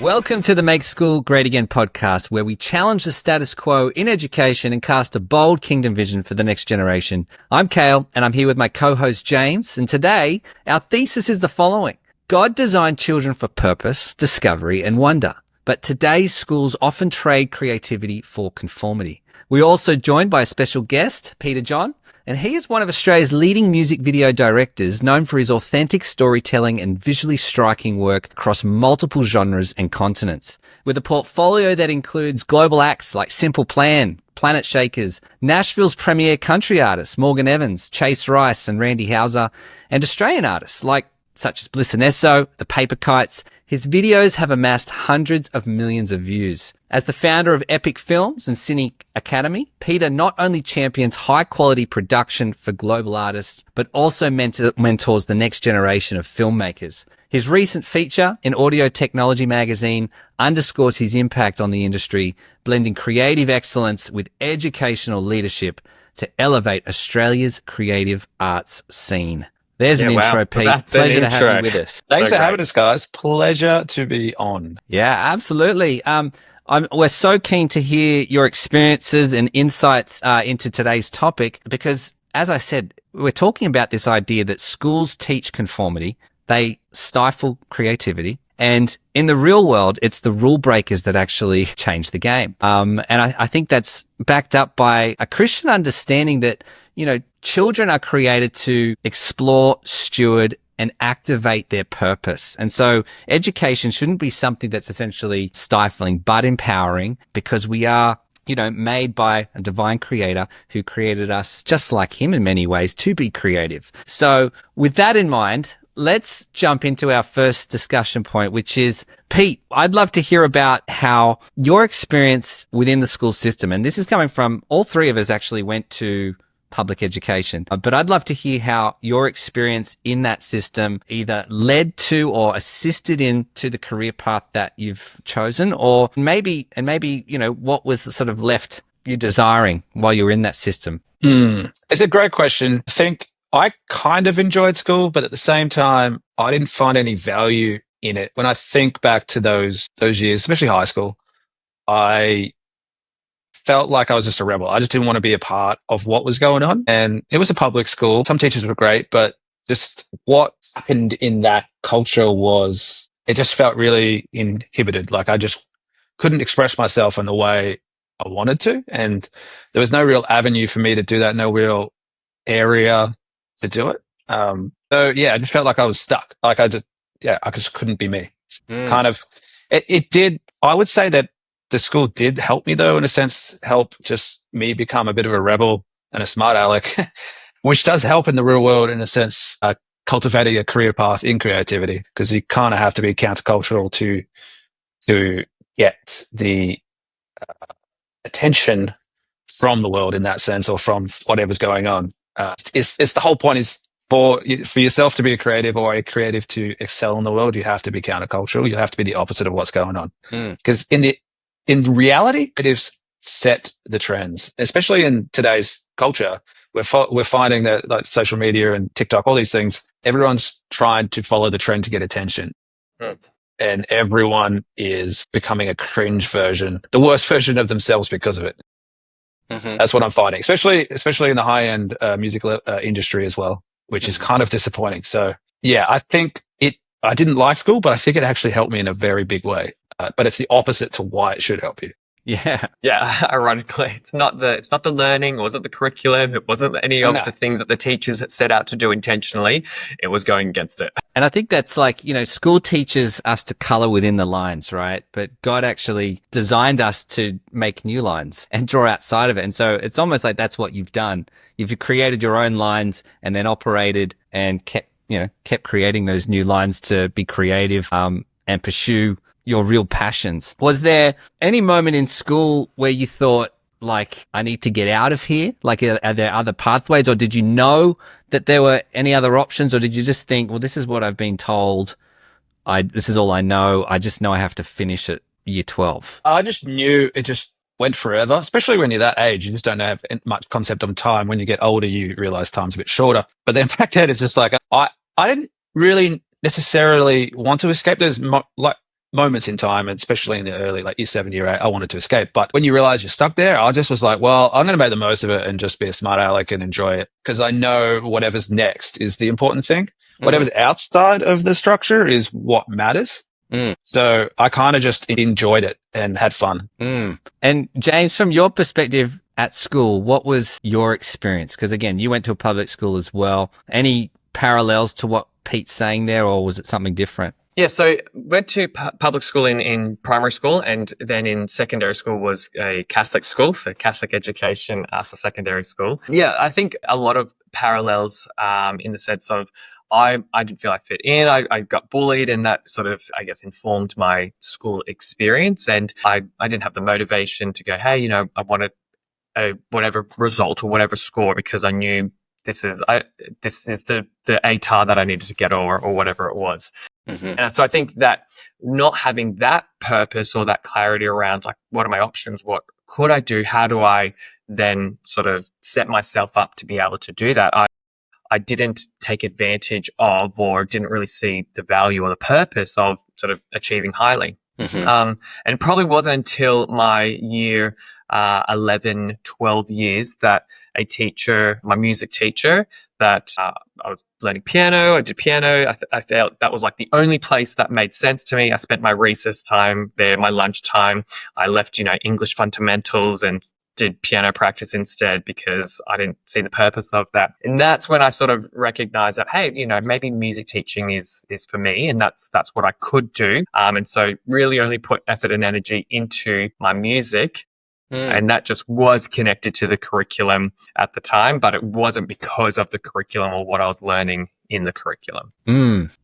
Welcome to the Make School Great Again podcast, where we challenge the status quo in education and cast a bold kingdom vision for the next generation. I'm Kale, and I'm here with my co-host James, and today our thesis is the following. God designed children for purpose, discovery, and wonder, but today's schools often trade creativity for conformity. We're also joined by a special guest, Peter John, and he is one of Australia's leading music video directors, known for his authentic storytelling and visually striking work across multiple genres and continents. With a portfolio that includes global acts like Simple Plan, Planet Shakers, Nashville's premier country artists, Morgan Evans, Chase Rice and Randy Houser, and Australian artists such as Bliss and Esso, The Paper Kites, his videos have amassed hundreds of millions of views. As the founder of Epic Films and Cine Academy, Peter not only champions high-quality production for global artists, but also mentors the next generation of filmmakers. His recent feature in Audio Technology magazine underscores his impact on the industry, blending creative excellence with educational leadership to elevate Australia's creative arts scene. There's an intro, Pete. Pleasure to have you with us. Thanks for having us, guys. Pleasure to be on. Yeah, absolutely. We're so keen to hear your experiences and insights into today's topic because, as I said, we're talking about this idea that schools teach conformity, they stifle creativity, and in the real world, it's the rule breakers that actually change the game. And I think that's backed up by a Christian understanding that, children are created to explore, steward, and activate their purpose. And so education shouldn't be something that's essentially stifling, but empowering, because we are, made by a divine creator who created us just like him in many ways to be creative. So with that in mind, let's jump into our first discussion point, which is, Pete, I'd love to hear about how your experience within the school system, and this is coming from all three of us actually went to public education, but I'd love to hear how your experience in that system either led to or assisted into the career path that you've chosen, or maybe, what was sort of left you desiring while you were in that system? It's a great question. I think I kind of enjoyed school, but at the same time, I didn't find any value in it. When I think back to those years, especially high school, I felt like I was just a rebel. I just didn't want to be a part of what was going on. And it was a public school. Some teachers were great, but just what happened in that culture it just felt really inhibited. Like I just couldn't express myself in the way I wanted to. And there was no real avenue for me to do that, no real area to do it. So yeah, I just felt like I was stuck. Like I just couldn't be me. Kind of, it did, I would say that the school did help me though, in a sense, help just me become a bit of a rebel and a smart aleck, which does help in the real world in a sense, cultivating a career path in creativity, because you kind of have to be countercultural to get the attention from the world in that sense, or from whatever's going on. It's the whole point is for yourself to be a creative or a creative to excel in the world, you have to be countercultural. You have to be the opposite of what's going on. Because in reality, creatives set the trends, especially in today's culture. We're finding that like social media and TikTok, all these things, everyone's trying to follow the trend to get attention. And everyone is becoming a cringe version, the worst version of themselves because of it. That's what I'm finding, especially in the high-end music industry as well, which is kind of disappointing. So yeah, I think I didn't like school, but I think it actually helped me in a very big way. But it's the opposite to why it should help you. Yeah. Ironically, it's not the learning, it wasn't the curriculum, it wasn't any of the things that the teachers had set out to do intentionally. It was going against it. And I think that's like, school teaches us to color within the lines, right? But God actually designed us to make new lines and draw outside of it. And so it's almost like that's what you've done. You've created your own lines and then operated and kept creating those new lines to be creative and pursue your real passions. Was there any moment in school where you thought, like, I need to get out of here? Like, are there other pathways, or did you know that there were any other options, or did you just think, well, this is what I've been told, this is all I know, I just know I have to finish at year 12? I just knew it just went forever, especially when you're that age. You just don't have much concept of time. When you get older, you realize time's a bit shorter. But then back then, it's just like, I didn't really necessarily want to escape. There's moments in time, and especially in the early, like year 7, year 8, I wanted to escape. But when you realize you're stuck there, I just was like, well, I'm going to make the most of it and just be a smart aleck and enjoy it, because I know whatever's next is the important thing. Whatever's outside of the structure is what matters. So I kind of just enjoyed it and had fun. And James, from your perspective at school, what was your experience? Because again, you went to a public school as well. Any parallels to what Pete's saying there, or was it something different? Yeah, so went to public school in primary school, and then in secondary school was a Catholic school, so Catholic education for secondary school. Yeah, I think a lot of parallels in the sense of I didn't feel I fit in. I got bullied, and that sort of, I guess, informed my school experience. And I didn't have the motivation to go, hey, I wanted whatever result or whatever score, because I knew this is the ATAR that I needed to get, or whatever it was. And so I think that not having that purpose or that clarity around, like, what are my options? What could I do? How do I then sort of set myself up to be able to do that? I didn't take advantage of, or didn't really see the value or the purpose of sort of achieving highly. And it probably wasn't until my year 11, 12 years that a teacher, my music teacher, that I was learning piano. I did piano. I felt that was like the only place that made sense to me. I spent my recess time there, my lunch time. I left, English fundamentals and did piano practice instead, because I didn't see the purpose of that. And that's when I sort of recognized that, hey, maybe music teaching is for me, and that's what I could do. And so really only put effort and energy into my music. And that just was connected to the curriculum at the time, but it wasn't because of the curriculum or what I was learning in the curriculum.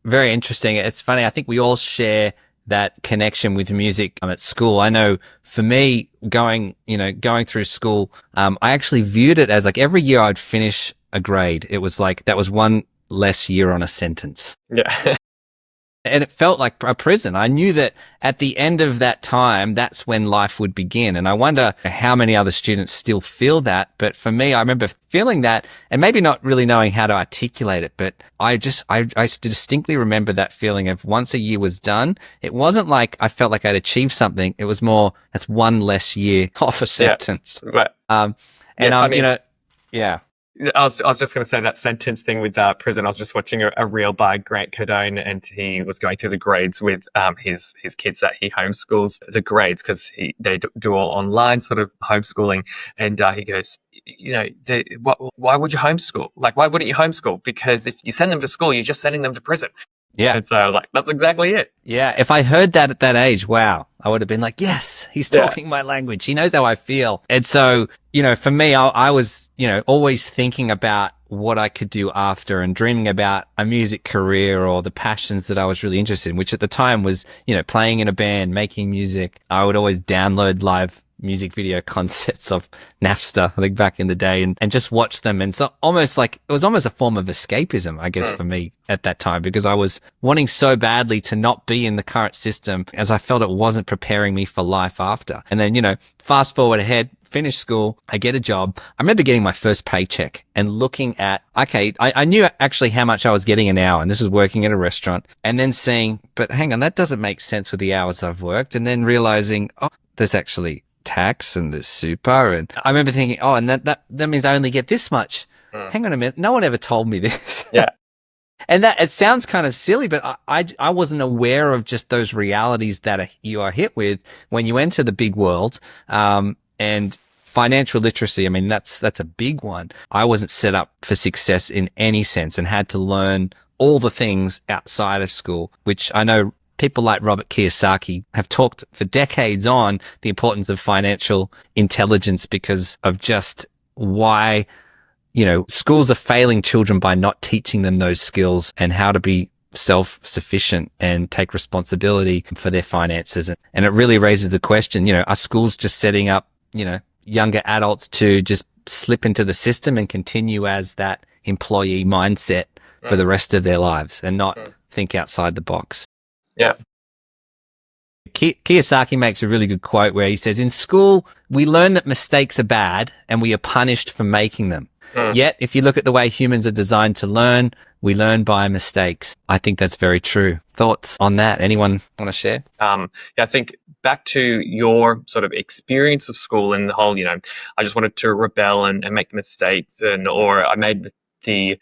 Very interesting. It's funny. I think we all share that connection with music at school. I know for me, going through school, I actually viewed it as like every year I'd finish a grade. It was like that was one less year on a sentence. Yeah. And it felt like a prison. I knew that at the end of that time, that's when life would begin. And I wonder how many other students still feel that. But for me, I remember feeling that, and maybe not really knowing how to articulate it. But I distinctly remember that feeling of once a year was done, it wasn't like I felt like I'd achieved something. It was more, that's one less year off a sentence. Yeah. Yeah. I was just going to say that sentence thing with prison. I was just watching a reel by Grant Cardone, and he was going through the grades with his kids that he homeschools, the grades, because they do all online sort of homeschooling. And he goes, why would you homeschool? Like, why wouldn't you homeschool? Because if you send them to school, you're just sending them to prison. Yeah. And so I was like, that's exactly it. Yeah. If I heard that at that age, wow, I would have been like, yes, he's talking my language. He knows how I feel. And so, for me, I was, always thinking about what I could do after and dreaming about a music career or the passions that I was really interested in, which at the time was, playing in a band, making music. I would always download live music video concerts of Napster, I think back in the day, and just watch them. And so it was almost a form of escapism, I guess, for me at that time, because I was wanting so badly to not be in the current system, as I felt it wasn't preparing me for life after. And then, fast forward ahead, finish school, I get a job. I remember getting my first paycheck and looking at, I knew actually how much I was getting an hour, and this was working at a restaurant, and then saying, but hang on, that doesn't make sense with the hours I've worked. And then realizing, there's actually tax and there's super. And I remember thinking, and that means I only get this much. Hang on a minute. No one ever told me this. Yeah. And that it sounds kind of silly, but I wasn't aware of just those realities that you are hit with when you enter the big world. And financial literacy, I mean, that's a big one. I wasn't set up for success in any sense and had to learn all the things outside of school, which I know people like Robert Kiyosaki have talked for decades on the importance of financial intelligence, because of just why, schools are failing children by not teaching them those skills and how to be self-sufficient and take responsibility for their finances. And it really raises the question, are schools just setting up, younger adults to just slip into the system and continue as that employee mindset for the rest of their lives and not think outside the box? Yeah. Kiyosaki makes a really good quote where he says, in school, we learn that mistakes are bad and we are punished for making them. Yet, if you look at the way humans are designed to learn, we learn by mistakes. I think that's very true. Thoughts on that? Anyone want to share? Yeah, I think back to your sort of experience of school and the whole, I just wanted to rebel and make mistakes, or I made the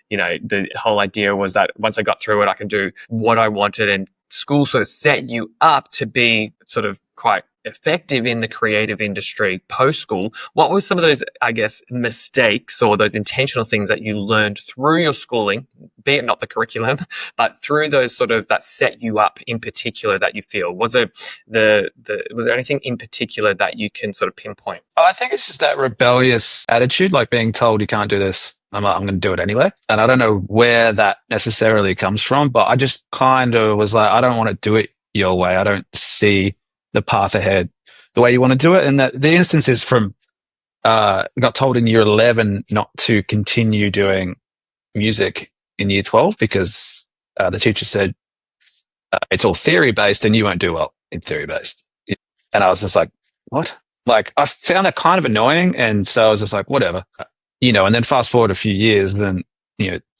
whole idea was that once I got through it, I can do what I wanted, and school sort of set you up to be sort of quite effective in the creative industry post school. What were some of those, I guess, mistakes or those intentional things that you learned through your schooling, be it not the curriculum, but through those sort of that set you up in particular that you feel? Was it was there anything in particular that you can sort of pinpoint? I think it's just that rebellious attitude, like being told you can't do this. I'm going to do it anyway. And I don't know where that necessarily comes from, but I just kind of was like, I don't want to do it your way. I don't see the path ahead the way you want to do it. And that the instance is from, got told in year 11 not to continue doing music in year 12 because the teacher said it's all theory based and you won't do well in theory based. And I was just like, what? Like, I found that kind of annoying. And so I was just like, whatever. And then fast forward a few years, then,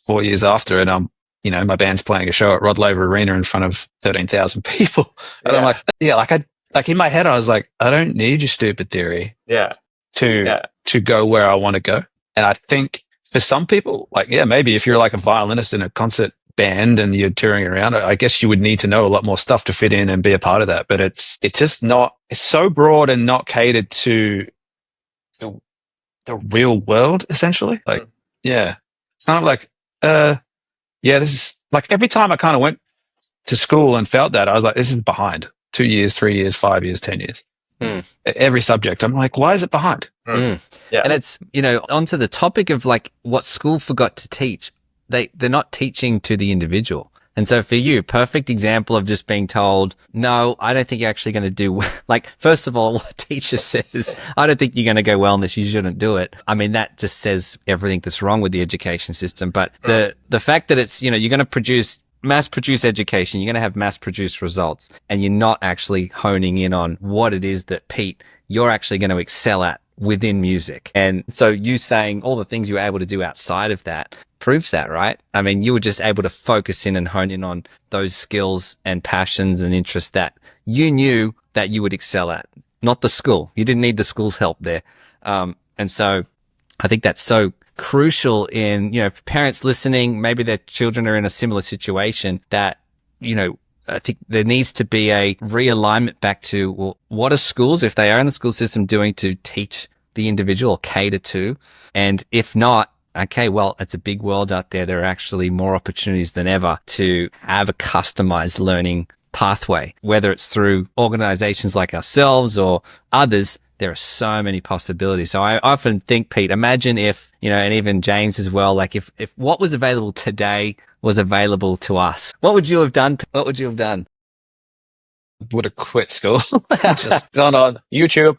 4 years after it, my band's playing a show at Rod Laver Arena in front of 13,000 people. And I'm like, in my head, I was like, I don't need your stupid theory to go where I want to go. And I think for some people, maybe if you're like a violinist in a concert band and you're touring around, I guess you would need to know a lot more stuff to fit in and be a part of that. But it's just not, it's so broad and not catered to the real world, essentially. It's kind of like, this is like every time I kind of went to school and felt that, I was like, this is behind 2 years, 3 years, 5 years, 10 years. Every subject. I'm like, why is it behind? Yeah. And it's, onto the topic of like what school forgot to teach. They're not teaching to the individual. And so for you, perfect example of just being told, no, I don't think you're actually going to do, first of all, what teacher says, I don't think you're going to go well in this, you shouldn't do it. I mean, that just says everything that's wrong with the education system. But the fact that it's, you're going to mass produce education, you're going to have mass produce results, and you're not actually honing in on what it is that, Pete, you're actually going to excel at within music. And so you saying all the things you were able to do outside of that proves that, right? I mean, you were just able to focus in and hone in on those skills and passions and interests that you knew that you would excel at, not the school. You didn't need the school's help there. And so I think that's so crucial in, for parents listening, maybe their children are in a similar situation that, I think there needs to be a realignment back to, well, what are schools, if they are in the school system, doing to teach the individual or cater to? And if not, okay, well, it's a big world out there. There are actually more opportunities than ever to have a customized learning pathway, whether it's through organizations like ourselves or others. There are so many possibilities. So I often think, Pete, imagine if, and even James as well, like if what was available today was available to us, what would you have done? What would you have done? Would have quit school. Just gone on YouTube.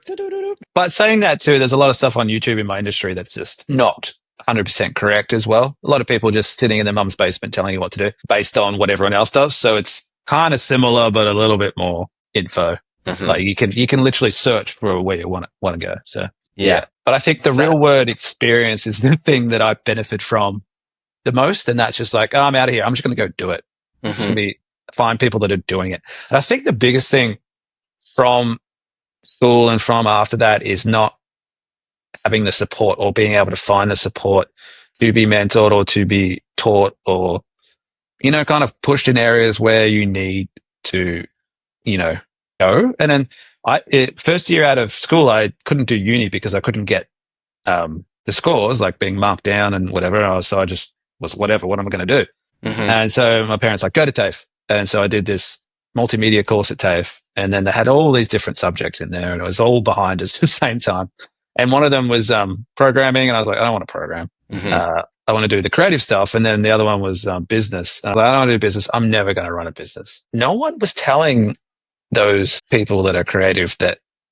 But saying that too, there's a lot of stuff on YouTube in my industry that's just not 100% correct as well. A lot of people just sitting in their mum's basement telling you what to do based on what everyone else does. So it's kind of similar, but a little bit more info. Mm-hmm. Like you can literally search for where you want to go. So yeah. But I think the real world experience is the thing that I benefit from the most. And that's just like, I'm out of here. I'm just going to go do it. Mm-hmm. I'm just going to find people that are doing it. And I think the biggest thing from school and from after that is not having the support or being able to find the support to be mentored or to be taught or, kind of pushed in areas where you need to, go. And then first year out of school, I couldn't do uni because I couldn't get the scores, like being marked down and whatever. So I just was whatever. What am I going to do? Mm-hmm. And so my parents like, go to TAFE. And so I did this multimedia course at TAFE. And then they had all these different subjects in there and it was all behind us at the same time. And one of them was programming. And I was like, I don't want to program. Mm-hmm. I want to do the creative stuff. And then the other one was business. And I was like, I don't want to do business. I'm never going to run a business. No one was telling those people that are creative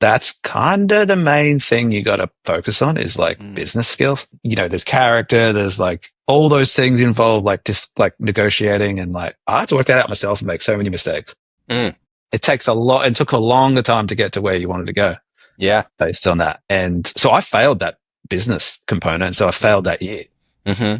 that's kind of the main thing you got to focus on is like business skills. There's character, there's like all those things involved, like just like negotiating and like I had to work that out myself and make so many mistakes. It takes a lot. It took a longer time to get to where you wanted to go. Yeah. Based on that. And so I failed that business component. So I failed that year. Mm-hmm.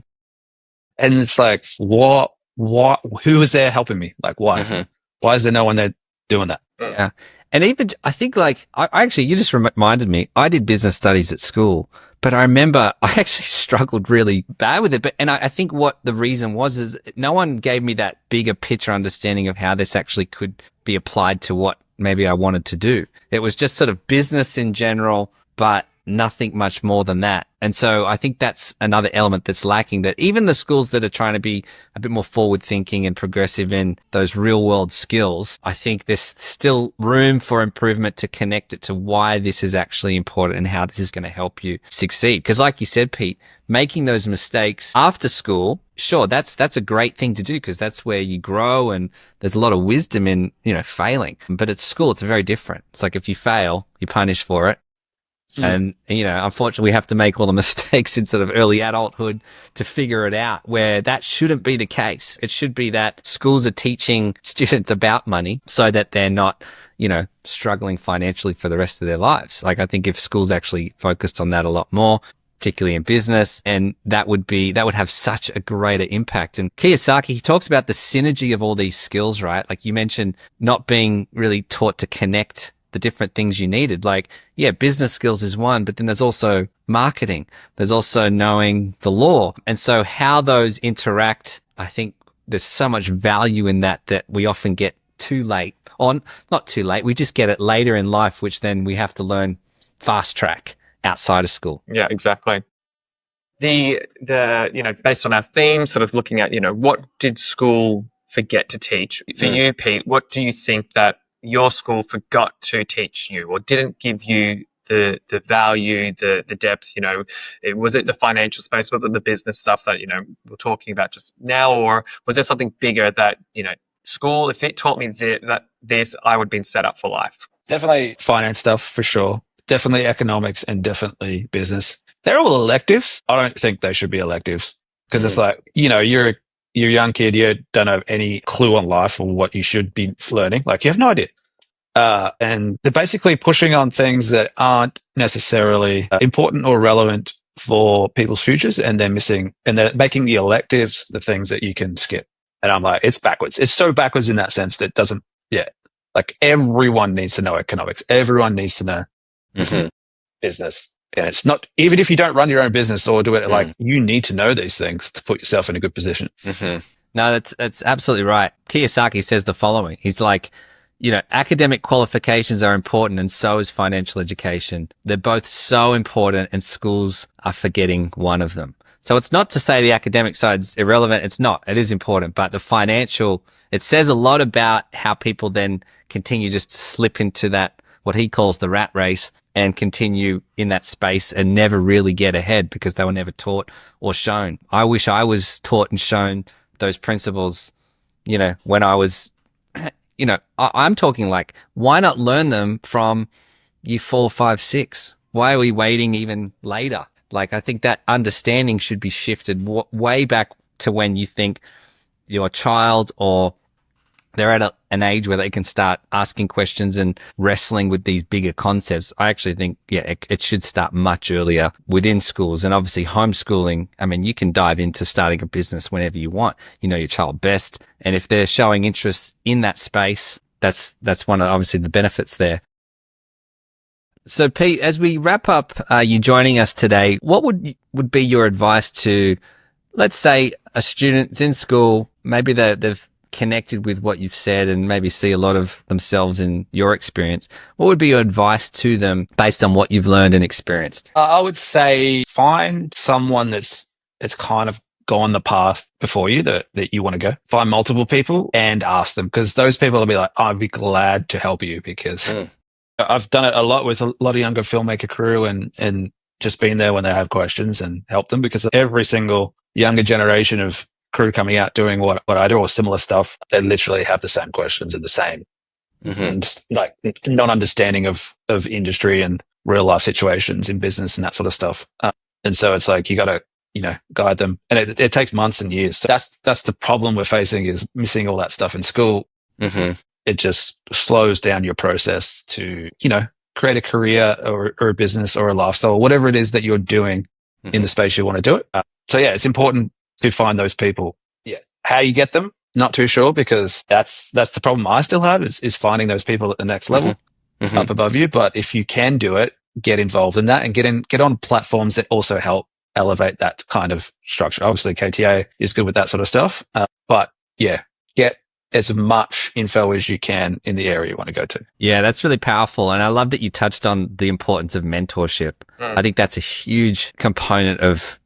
And it's like, who is there helping me? Like, why? Mm-hmm. Why is there no one there doing that? Yeah. And even, I think like, I actually, you just reminded me, I did business studies at school, but I remember I actually struggled really bad with it. But, and I think what the reason was is no one gave me that bigger picture understanding of how this actually could be applied to what maybe I wanted to do. It was just sort of business in general, but nothing much more than that. And so I think that's another element that's lacking, that even the schools that are trying to be a bit more forward thinking and progressive in those real world skills, I think there's still room for improvement to connect it to why this is actually important and how this is going to help you succeed. Because like you said, Pete, making those mistakes after school, sure, that's a great thing to do because that's where you grow and there's a lot of wisdom in, failing. But at school, it's very different. It's like if you fail, you're punished for it. And, unfortunately, we have to make all the mistakes in sort of early adulthood to figure it out, where that shouldn't be the case. It should be that schools are teaching students about money so that they're not, struggling financially for the rest of their lives. Like, I think if schools actually focused on that a lot more, particularly in business, and that would have such a greater impact. And Kiyosaki, he talks about the synergy of all these skills, right? Like you mentioned, not being really taught to connect the different things you needed. Like, yeah, business skills is one, but then there's also marketing. There's also knowing the law. And so how those interact, I think there's so much value in that we often get too late on, not too late. We just get it later in life, which then we have to learn fast track outside of school. Yeah, exactly. The based on our theme, sort of looking at, what did school forget to teach? For you, Pete, what do you think that your school forgot to teach you or didn't give you the value, the depth, was it the financial space? Was it the business stuff that, we're talking about just now? Or was there something bigger that, school, if it taught me this, I would have been set up for life? Definitely finance stuff for sure. Definitely economics and definitely business. They're all electives. I don't think they should be electives because it's like, you're a young kid, you don't have any clue on life or what you should be learning. Like you have no idea. And they're basically pushing on things that aren't necessarily important or relevant for people's futures. And they're making the electives the things that you can skip. And I'm like, it's backwards. It's so backwards in that sense that doesn't, like everyone needs to know economics. Everyone needs to know business. And it's not, even if you don't run your own business or do it, like you need to know these things to put yourself in a good position. No, that's absolutely right. Kiyosaki says the following. He's like, academic qualifications are important and so is financial education. They're both so important and schools are forgetting one of them. So it's not to say the academic side's irrelevant. It's not. It is important. But the financial, it says a lot about how people then continue just to slip into that, what he calls the rat race, and continue in that space and never really get ahead because they were never taught or shown. I wish I was taught and shown those principles, when I was, I'm talking like, why not learn them from year 4, 5, 6? Why are we waiting even later? Like, I think that understanding should be shifted way back to when you think your child or they're at an age where they can start asking questions and wrestling with these bigger concepts. I actually think, it should start much earlier within schools, and obviously homeschooling. I mean, you can dive into starting a business whenever you want. You know your child best. And if they're showing interest in that space, that's one of obviously the benefits there. So Pete, as we wrap up, you joining us today, what would be your advice to, let's say, a student's in school, maybe they've connected with what you've said and maybe see a lot of themselves in your experience. What would be your advice to them based on what you've learned and experienced? I would say find someone that's kind of gone the path before you that you want to go. Find multiple people and ask them, because those people will be like, I'd be glad to help you, because I've done it a lot with a lot of younger filmmaker crew and just been there when they have questions and help them, because every single younger generation of crew coming out doing what I do or similar stuff, they literally have the same questions and the same just like non-understanding of industry and real life situations in business and that sort of stuff. And so it's like, you got to, guide them, and it takes months and years. So that's the problem we're facing, is missing all that stuff in school. It just slows down your process to, create a career or a business or a lifestyle, whatever it is that you're doing in the space you want to do it. So yeah, it's important to find those people. Yeah. How you get them? Not too sure, because that's the problem I still have is finding those people at the next level up above you. But if you can do it, get involved in that and get on platforms that also help elevate that kind of structure. Obviously, KTA is good with that sort of stuff. But yeah, get as much info as you can in the area you want to go to. Yeah, that's really powerful. And I love that you touched on the importance of mentorship. I think that's a huge component of,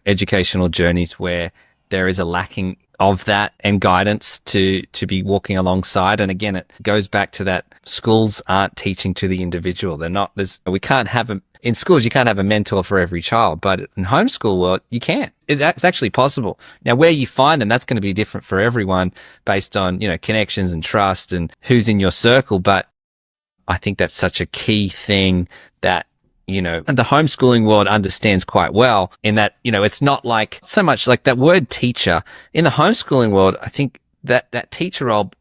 educational journeys where there is a lacking of that and guidance to be walking alongside. And again, it goes back to that schools aren't teaching to the individual. In schools, you can't have a mentor for every child, but in homeschool world, you can. It's actually possible. Now, where you find them, that's going to be different for everyone based on, connections and trust and who's in your circle. But I think that's such a key thing that, the homeschooling world understands quite well, in that, it's not like so much like that word teacher. In the homeschooling world, I think that teacher role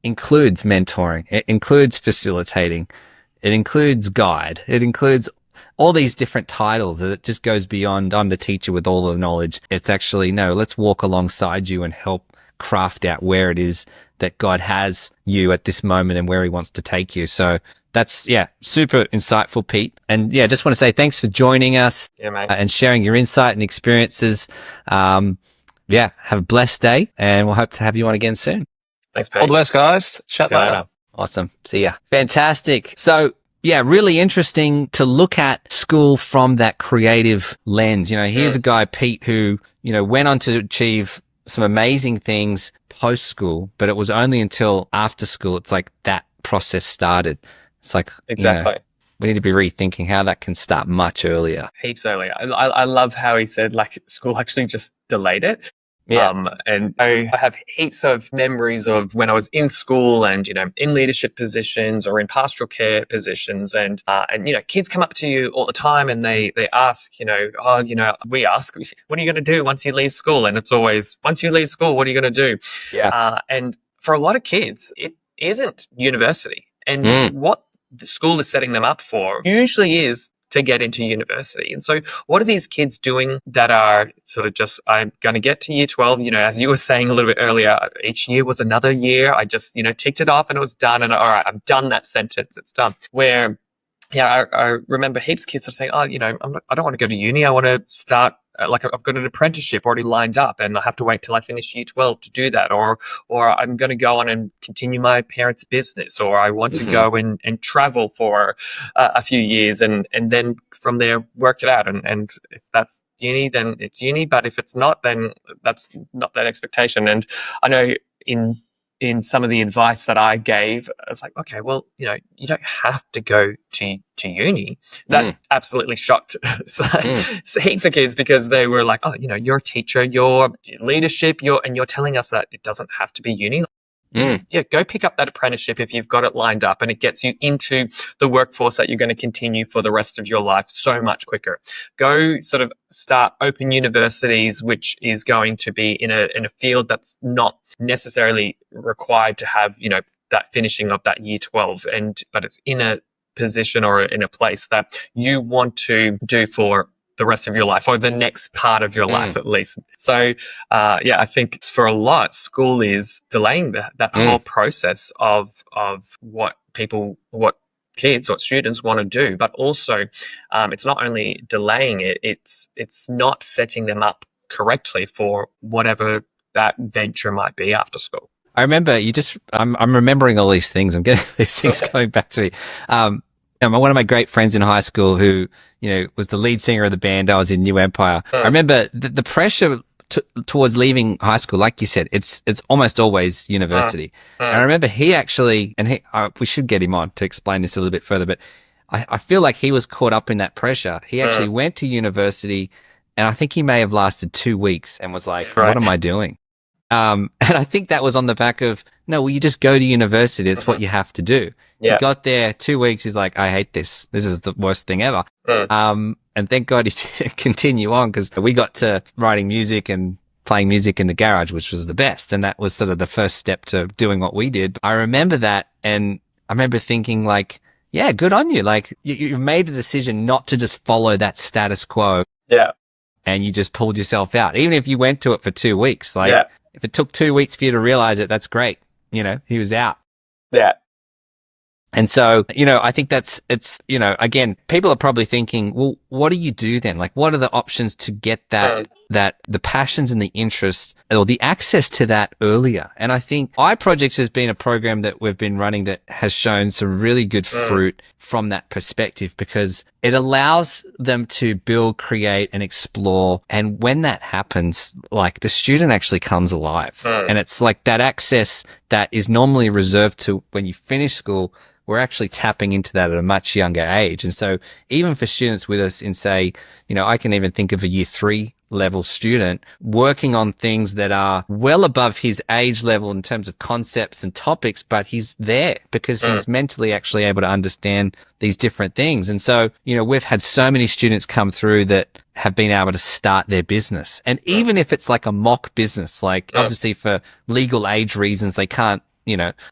includes mentoring. It includes facilitating. It includes guide. It includes all these different titles. It just goes beyond, I'm the teacher with all the knowledge. It's actually, no, let's walk alongside you and help craft out where it is that God has you at this moment and where he wants to take you. So that's, super insightful, Pete. And just want to say thanks for joining us and sharing your insight and experiences. Have a blessed day, and we'll hope to have you on again soon. Thanks, Pete. All the best, guys. Chat later. Awesome. See ya. Fantastic. So, really interesting to look at school from that creative lens. Here's a guy, Pete, who, went on to achieve some amazing things post school, but it was only until after school, it's like that process started. It's like, exactly. We need to be rethinking how that can start much earlier. Heaps earlier. I love how he said, like, school actually just delayed it. Yeah. And I have heaps of memories of when I was in school and, in leadership positions or in pastoral care positions. And kids come up to you all the time and they ask, we ask, what are you going to do once you leave school? And it's always, once you leave school, what are you going to do? Yeah. And for a lot of kids, it isn't university. And what the school is setting them up for usually is to get into university. And so what are these kids doing that are sort of just, I'm going to get to year 12, as you were saying a little bit earlier, each year was another year. I just, ticked it off and it was done. And all right, I've done that sentence. It's done. Where, I remember heaps of kids sort of saying, I don't want to go to uni. I want to start, I've got an apprenticeship already lined up and I have to wait till I finish year 12 to do that. Or I'm going to go on and continue my parents' business, or I want to go and travel for a few years and then from there work it out. And if that's uni, then it's uni. But if it's not, then that's not that expectation. And I know in some of the advice that I gave, I was like, okay, well, you don't have to go to uni. That absolutely shocked so heaps of kids, because they were like, oh, you're a teacher, you're leadership, you're telling us that it doesn't have to be uni. Yeah, go pick up that apprenticeship if you've got it lined up, and it gets you into the workforce that you're going to continue for the rest of your life so much quicker. Go sort of start open universities, which is going to be in a field that's not necessarily required to have, that finishing of that year 12, but it's in a position or in a place that you want to do for the rest of your life, or the next part of your life at least. So, I think for a lot, school is delaying that whole process of what kids or students want to do, but also it's not only delaying it, it's not setting them up correctly for whatever that venture might be after school. I remember I'm remembering all these things. I'm getting these things coming back to me. One of my great friends in high school who, was the lead singer of the band I was in, New Empire. I remember the pressure towards leaving high school, like you said, it's almost always university. And I remember he actually, and we should get him on to explain this a little bit further, but I feel like he was caught up in that pressure. He actually went to university, and I think he may have lasted 2 weeks and was like, what am I doing? And I think that was on the back of, no, well, you just go to university. It's what you have to do. Yeah. He got there 2 weeks. He's like, I hate this. This is the worst thing ever. And thank God he didn't continue on, because we got to writing music and playing music in the garage, which was the best. And that was sort of the first step to doing what we did. I remember that. And I remember thinking, like, yeah, good on you. Like you've made a decision not to just follow that status quo. Yeah. And you just pulled yourself out. Even if you went to it for 2 weeks, like if it took 2 weeks for you to realize it, that's great. He was out. Yeah. And so, I think it's, again, people are probably thinking, well, what do you do then? Like, what are the options to get that the passions and the interests or the access to that earlier? And I think iProjects has been a program that we've been running that has shown some really good fruit from that perspective, because it allows them to build, create, and explore. And when that happens, like the student actually comes alive. And it's like that access that is normally reserved to when you finish school, we're actually tapping into that at a much younger age. And so even for students with us in, say, I can even think of a year 3 level student working on things that are well above his age level in terms of concepts and topics, but he's there because he's mentally actually able to understand these different things. And so, we've had so many students come through that have been able to start their business. And even if it's like a mock business, like obviously for legal age reasons, they can't,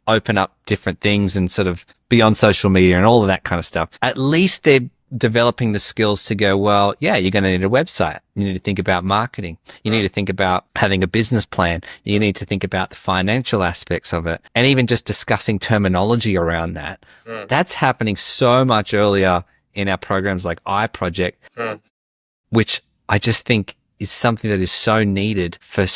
open up different things and sort of be on social media and all of that kind of stuff. At least they're developing the skills to go, well, yeah, you're going to need a website. You need to think about marketing. You need to think about having a business plan. You need to think about the financial aspects of it. And even just discussing terminology around that. That's happening so much earlier in our programs like iProject, which I just think is something that is so needed for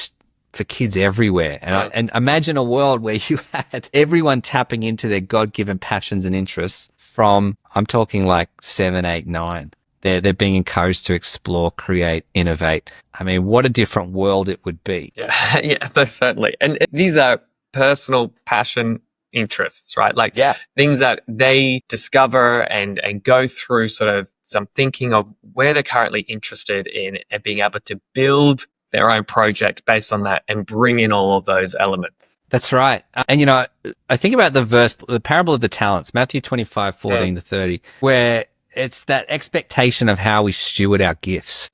kids everywhere. And imagine a world where you had everyone tapping into their God-given passions and interests from, I'm talking like 7, 8, 9. They're being encouraged to explore, create, innovate. I mean, what a different world it would be. Yeah, most certainly. And these are personal passion interests, right? Like things that they discover and go through sort of some thinking of where they're currently interested in and being able to build their own project based on that and bring in all of those elements. That's right. And, I think about the parable of the talents, Matthew 25:14-30, where it's that expectation of how we steward our gifts.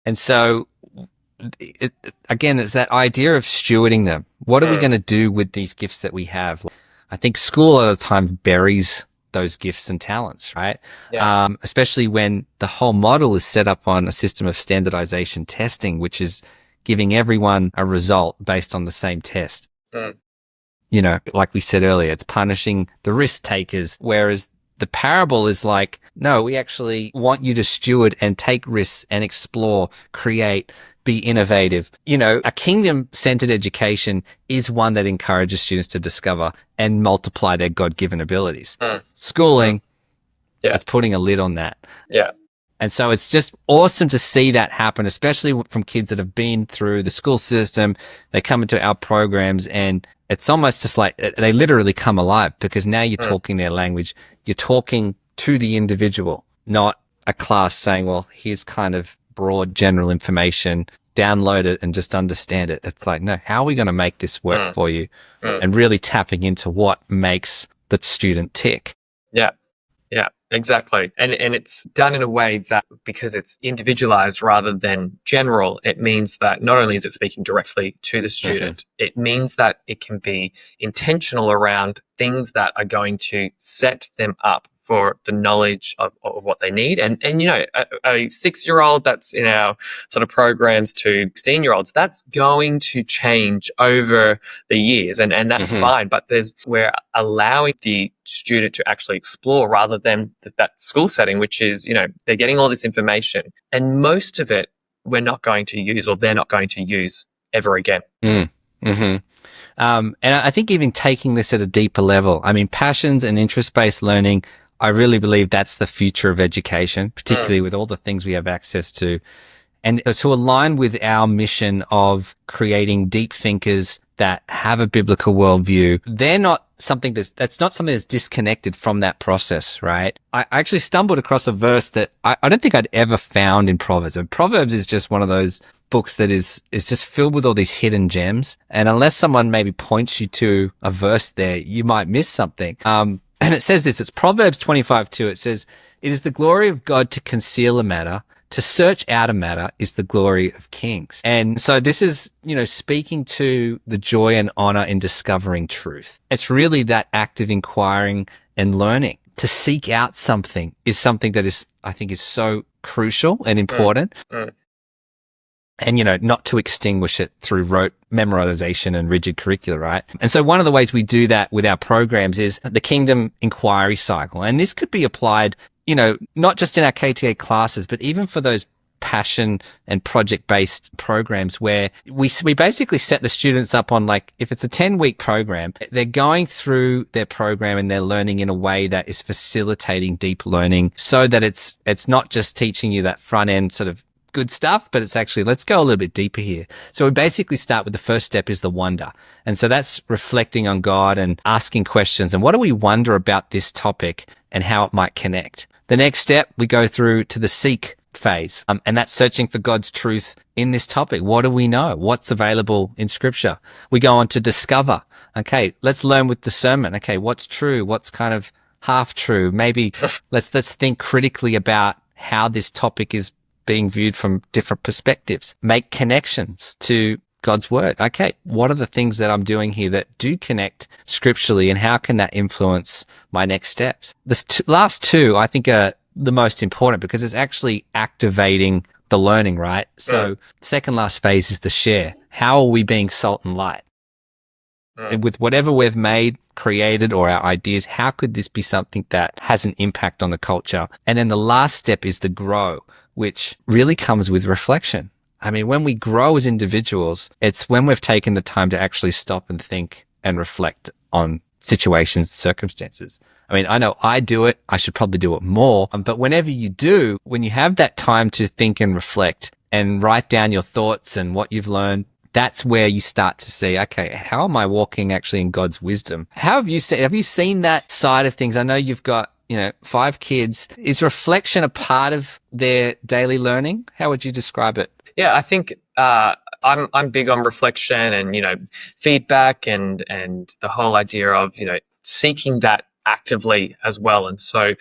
And so, again, it's that idea of stewarding them. What are we going to do with these gifts that we have? I think school a lot of times buries those gifts and talents, right? Especially when the whole model is set up on a system of standardization testing, which is giving everyone a result based on the same test. Like we said earlier, it's punishing the risk takers, whereas the parable is like, no, we actually want you to steward and take risks and explore, create, be innovative. A kingdom-centered education is one that encourages students to discover and multiply their God-given abilities. Schooling, it's putting a lid on that. And so it's just awesome to see that happen, especially from kids that have been through the school system. They come into our programs and it's almost just like they literally come alive, because now you're talking their language. You're talking to the individual, not a class saying, well, here's kind of broad general information, download it and just understand it. It's like, no, how are we going to make this work for you? And really tapping into what makes the student tick. Yeah, exactly. And it's done in a way that, because it's individualized rather than general, it means that not only is it speaking directly to the student, it means that it can be intentional around things that are going to set them up for the knowledge of what they need. And a 6-year-old that's in our sort of programs to 16-year-olds, that's going to change over the years, and that's fine. But we're allowing the student to actually explore rather than that school setting, which is, they're getting all this information and most of it we're not going to use, or they're not going to use ever again. And I think even taking this at a deeper level, I mean, passions and interest-based learning, I really believe that's the future of education, particularly with all the things we have access to. And to align with our mission of creating deep thinkers that have a biblical worldview, they're not something that's not something that's disconnected from that process, right? I actually stumbled across a verse that I don't think I'd ever found in Proverbs. And Proverbs is just one of those books that is just filled with all these hidden gems. And unless someone maybe points you to a verse there, you might miss something. And it says this, it's Proverbs 25:2. It says, "It is the glory of God to conceal a matter. To search out a matter is the glory of kings." And so this is, speaking to the joy and honor in discovering truth. It's really that act of inquiring and learning to seek out something is something that I think is so crucial and important. And, not to extinguish it through rote memorization and rigid curricula, right? And so one of the ways we do that with our programs is the Kingdom Inquiry Cycle. And this could be applied, not just in our KTA classes, but even for those passion and project-based programs where we basically set the students up on, like, if it's a 10-week program, they're going through their program and they're learning in a way that is facilitating deep learning, so that it's not just teaching you that front end sort of good stuff, but it's actually, let's go a little bit deeper here. So we basically start with the first step is the wonder. And so that's reflecting on God and asking questions. And what do we wonder about this topic and how it might connect? The next step, we go through to the seek phase. And that's searching for God's truth in this topic. What do we know? What's available in scripture? We go on to discover. Okay, let's learn with discernment. Okay, what's true? What's kind of half true? Maybe let's think critically about how this topic is being viewed from different perspectives. Make connections to God's word. Okay, what are the things that I'm doing here that do connect scripturally, and how can that influence my next steps? The last two, I think, are the most important, because it's actually activating the learning, right? So the second last phase is the share. How are we being salt and light? And with whatever we've made, created, or our ideas, how could this be something that has an impact on the culture? And then the last step is the grow, which really comes with reflection. I mean, when we grow as individuals, it's when we've taken the time to actually stop and think and reflect on situations, circumstances. I mean, I know I do it. I should probably do it more. But whenever you do, when you have that time to think and reflect and write down your thoughts and what you've learned, that's where you start to see, okay, how am I walking actually in God's wisdom? Have you seen that side of things? I know you've got, 5 kids. Is reflection a part of their daily learning? How would you describe it? Yeah, I think I'm big on reflection and feedback and the whole idea of seeking that actively as well. And so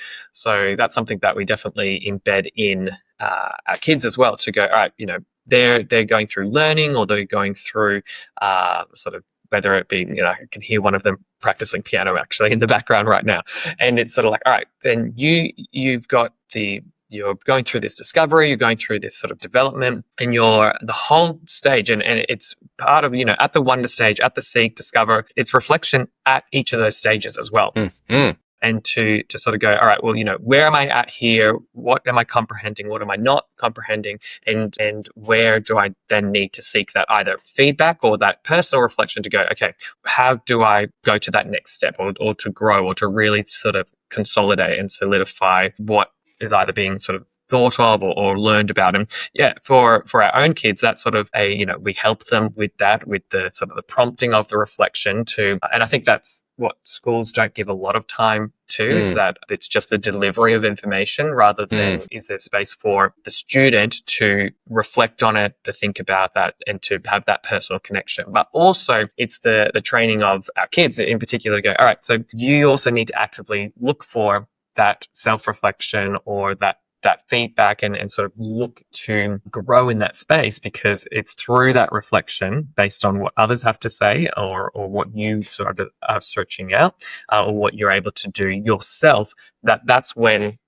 that's something that we definitely embed in our kids as well, to go, all right, they're going through learning, or they're going through sort of, whether it be, I can hear one of them practicing piano actually in the background right now. And it's sort of like, all right, then you're going through this discovery, you're going through this sort of development, and the whole stage, and it's part of, at the wonder stage, at the seek, discover, it's reflection at each of those stages as well. And to sort of go, all right, well, where am I at here? What am I comprehending? What am I not comprehending? And where do I then need to seek that either feedback or that personal reflection to go, okay, how do I go to that next step, or to grow, or to really sort of consolidate and solidify what is either being sort of thought of or learned about. And yeah, for our own kids, that's sort of we help them with that, with the sort of the prompting of the reflection and I think that's what schools don't give a lot of time to, is that it's just the delivery of information, rather than is there space for the student to reflect on it, to think about that, and to have that personal connection. But also it's the training of our kids in particular to go, all right, so you also need to actively look for that self-reflection or that feedback, and sort of look to grow in that space, because it's through that reflection, based on what others have to say, or what you sort of are searching out, or what you're able to do yourself, that's when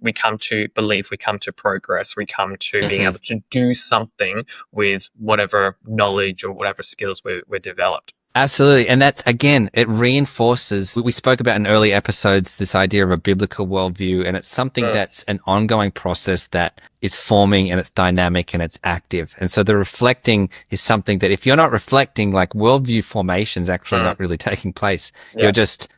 we come to belief, we come to progress, we come to being able to do something with whatever knowledge or whatever skills we're developed. Absolutely. And that's, again, it reinforces, we spoke about in early episodes, this idea of a biblical worldview, and it's something that's an ongoing process that is forming, and it's dynamic and it's active. And so the reflecting is something that, if you're not reflecting, like, worldview formation is actually not really taking place. Yeah. You're just,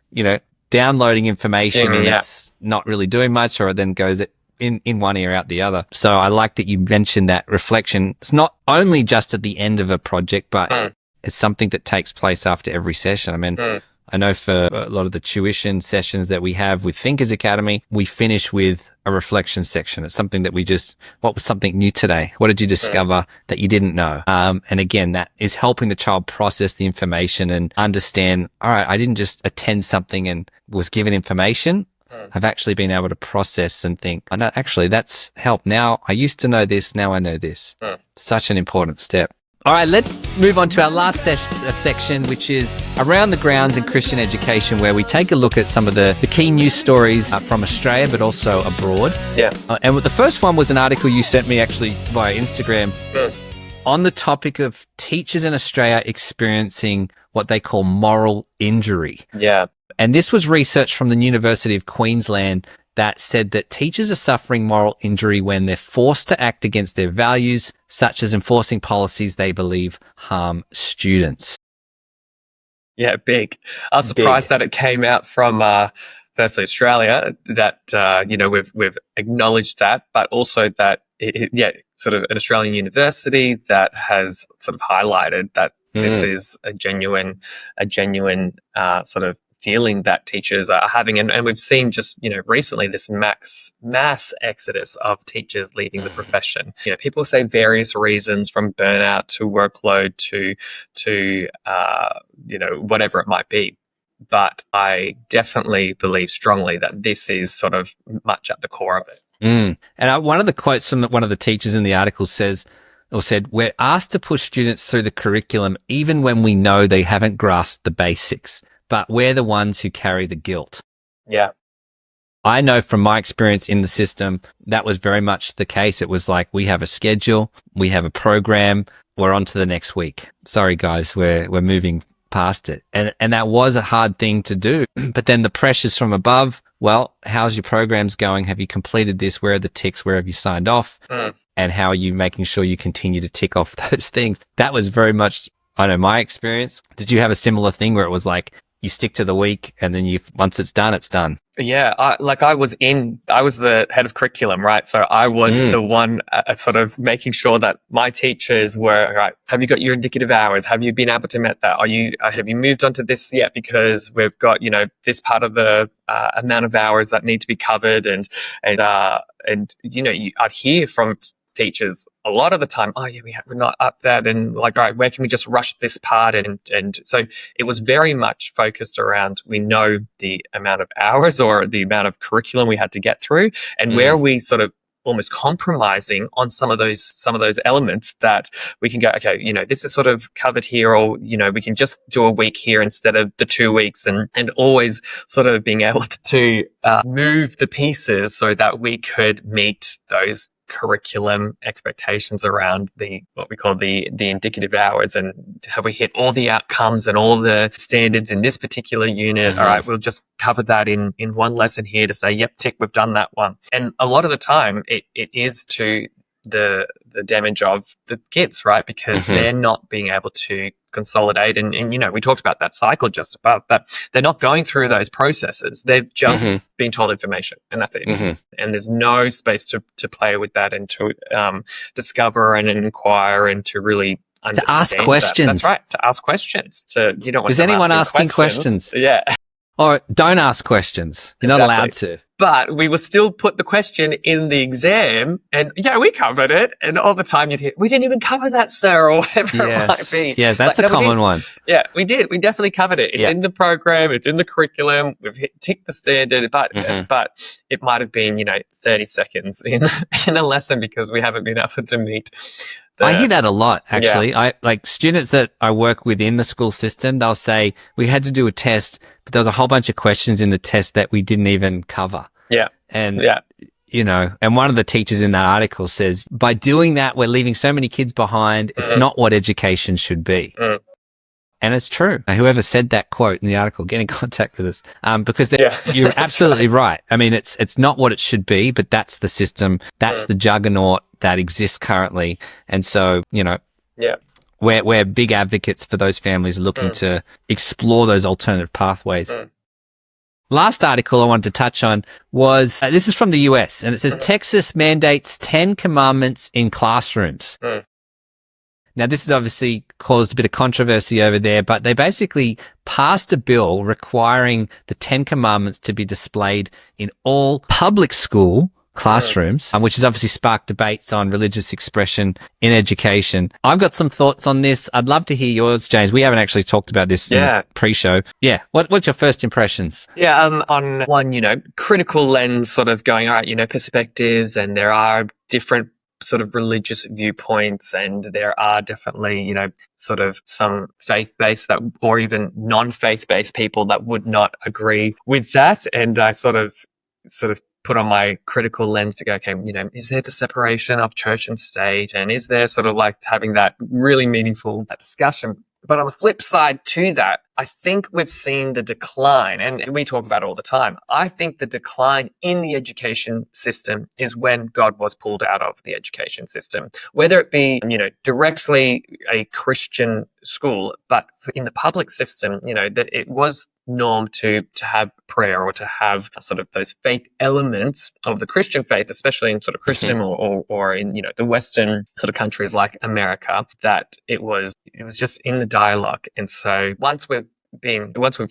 downloading information and it's not really doing much, or it then goes in one ear out the other. So I like that you mentioned that reflection. It's not only just at the end of a project, but it's something that takes place after every session. I mean, I know for a lot of the tuition sessions that we have with Thinkers Academy, we finish with a reflection section. It's something that what was something new today? What did you discover that you didn't know? And again, that is helping the child process the information and understand, all right, I didn't just attend something and was given information. I've actually been able to process and think, oh, no, actually that's helped. Now I used to know this. Now I know this. Such an important step. All right, let's move on to our last section, which is Around the Grounds in Christian Education, where we take a look at some of the key news stories from Australia, but also abroad. Yeah. And the first one was an article you sent me actually via Instagram on the topic of teachers in Australia experiencing what they call moral injury. Yeah. And this was research from the University of Queensland that said that teachers are suffering moral injury when they're forced to act against their values, such as enforcing policies they believe harm students. Yeah, big. I was surprised that it came out from firstly Australia, that we've acknowledged that, but also that sort of an Australian university that has sort of highlighted that this is a genuine sort of feeling that teachers are having. And we've seen just, recently this mass exodus of teachers leaving the profession. People say various reasons, from burnout to workload to whatever it might be. But I definitely believe strongly that this is sort of much at the core of it. And one of the quotes from one of the teachers in the article said, "We're asked to push students through the curriculum even when we know they haven't grasped the basics, but we're the ones who carry the guilt." Yeah. I know from my experience in the system, that was very much the case. It was like, we have a schedule, we have a program, we're on to the next week. Sorry, guys, we're moving past it. And that was a hard thing to do. But then the pressures from above, well, how's your programs going? Have you completed this? Where are the ticks? Where have you signed off? And how are you making sure you continue to tick off those things? That was very much, I know, my experience. Did you have a similar thing where it was like, you stick to the week and then once it's done, it's done? Yeah. I was the head of curriculum, right? So I was the one sort of making sure that my teachers were, right, have you got your indicative hours? Have you been able to met that? Have you moved on to this yet? Because we've got, this part of the amount of hours that need to be covered. And I'd hear from teachers a lot of the time, we're not up that, and like, all right, where can we just rush this part? And so it was very much focused around, we know the amount of hours or the amount of curriculum we had to get through, and where we sort of almost compromising on some of those elements that we can go, okay, this is sort of covered here, or we can just do a week here instead of the 2 weeks, and always sort of being able to move the pieces so that we could meet those curriculum expectations around what we call the indicative hours, and have we hit all the outcomes and all the standards in this particular unit? All right, we'll just cover that in one lesson here to say, yep, tick, we've done that one. And a lot of the time it is to the damage of the kids, right? Because they're not being able to consolidate, and we talked about that cycle just above, but they're not going through those processes. They've just been told information, and that's it. And there's no space to play with that, and to discover and inquire, and to really understand, to ask questions. That's right, to ask questions. You don't want Is anyone asking questions? Yeah. Or don't ask questions. You're not allowed to. But we will still put the question in the exam, and we covered it. And all the time you'd hear, we didn't even cover that, sir, or whatever it might be. Yeah, that's a common one. Yeah, we did. We definitely covered it. It's in the program. It's in the curriculum. We've ticked the standard, but it might have been, 30 seconds in a lesson because we haven't been able to meet. I hear that a lot, actually. Yeah. I like students that I work with in the school system, they'll say, we had to do a test, but there was a whole bunch of questions in the test that we didn't even cover. Yeah. And, and one of the teachers in that article says, by doing that, we're leaving so many kids behind. It's not what education should be. And it's true. Whoever said that quote in the article, get in contact with us. Because you're absolutely right. I mean, it's not what it should be, but that's the system. That's the juggernaut that exists currently. And so, we're big advocates for those families looking to explore those alternative pathways. Last article I wanted to touch on was, this is from the US, and it says Texas mandates 10 commandments in classrooms. Now, this has obviously caused a bit of controversy over there, but they basically passed a bill requiring the 10 commandments to be displayed in all public school classrooms, which has obviously sparked debates on religious expression in education. I've got some thoughts on this. I'd love to hear yours, James. We haven't actually talked about this in the pre-show. Yeah. What's your first impressions? Yeah. On one, critical lens, sort of going, all right, perspectives, and there are different sort of religious viewpoints, and there are definitely, sort of some faith-based that, or even non-faith-based people that would not agree with that. And I sort of put on my critical lens to go, okay, is there the separation of church and state? And is there sort of like having that really meaningful discussion? But on the flip side to that, I think we've seen the decline, and we talk about it all the time. I think the decline in the education system is when God was pulled out of the education system, whether it be, directly a Christian school, but in the public system, that it was norm to have prayer or to have sort of those faith elements of the Christian faith, especially in sort of Christian or in, the Western sort of countries like America, that it was just in the dialogue. And so once we've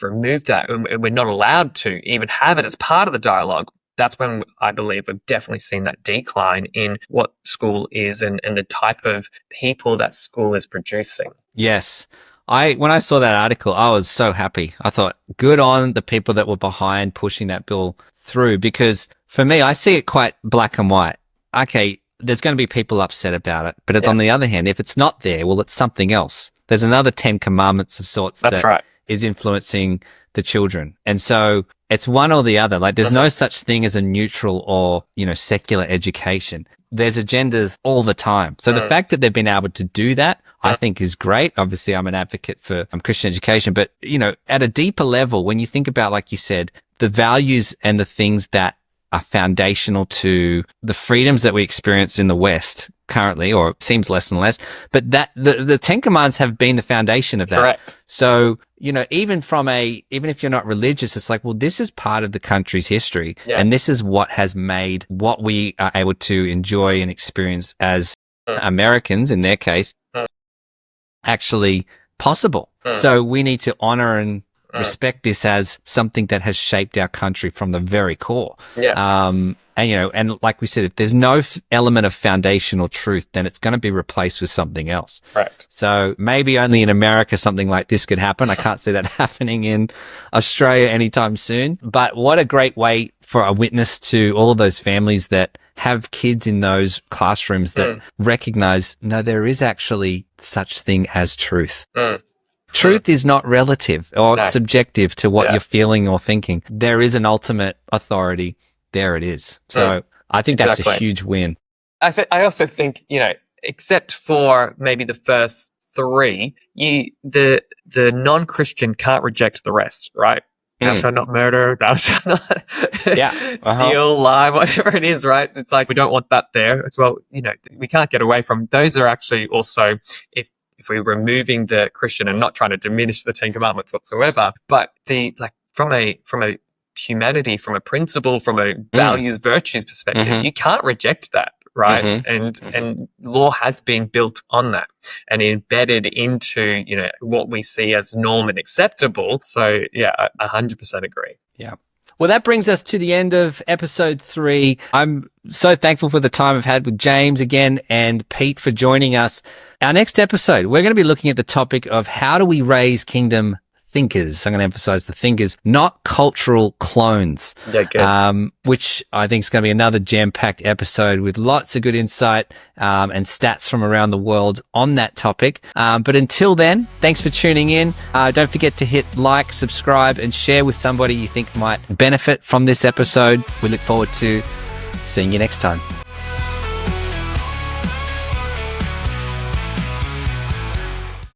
removed that and we're not allowed to even have it as part of the dialogue, that's when I believe we've definitely seen that decline in what school is and the type of people that school is producing. Yes. When I saw that article, I was so happy. I thought, good on the people that were behind pushing that bill through, because for me, I see it quite black and white. Okay, there's going to be people upset about it. But on the other hand, if it's not there, well, it's something else. There's another 10 commandments of sorts that is influencing the children. And so it's one or the other. Like there's no such thing as a neutral or, secular education. There's agendas all the time. So the fact that they've been able to do that, I think is great. Obviously, I'm an advocate for Christian education, but, at a deeper level, when you think about, like you said, the values and the things that are foundational to the freedoms that we experience in the West currently, or it seems less and less, but that the 10 Commandments have been the foundation of that. Correct. So, even if you're not religious, it's like, well, this is part of the country's history. Yeah. And this is what has made what we are able to enjoy and experience as Americans, in their case, actually possible. So we need to honor and respect this as something that has shaped our country from the very core. Yeah. And like we said, if there's no element of foundational truth, then it's going to be replaced with something else. Right. So maybe only in America something like this could happen. I can't see that happening in Australia anytime soon. But what a great way for a witness to all of those families that have kids in those classrooms that recognize, no, there is actually such thing as truth. Truth is not relative or subjective to what you're feeling or thinking. There is an ultimate authority. There it is. So I think that's a huge win. I also think, except for maybe the first three, the non-Christian can't reject the rest, right? Thou shalt not murder, thou shalt not steal, lie, whatever it is, right? It's like, we don't want that there. It's, well, we can't get away from those. Are actually also, if we're removing the Christian and not trying to diminish the 10 Commandments whatsoever, but from a humanity, from a principle, from a values, virtues perspective, you can't reject that, right? And law has been built on that and embedded into, what we see as norm and acceptable. So yeah, I 100% agree. Yeah. Well, that brings us to the end of episode 3. I'm so thankful for the time I've had with James again and Pete for joining us. Our next episode, we're going to be looking at the topic of how do we raise kingdom thinkers. I'm going to emphasize the thinkers, not cultural clones, which I think is going to be another jam-packed episode with lots of good insight and stats from around the world on that topic. But until then, thanks for tuning in. Don't forget to hit like, subscribe, and share with somebody you think might benefit from this episode. We look forward to seeing you next time.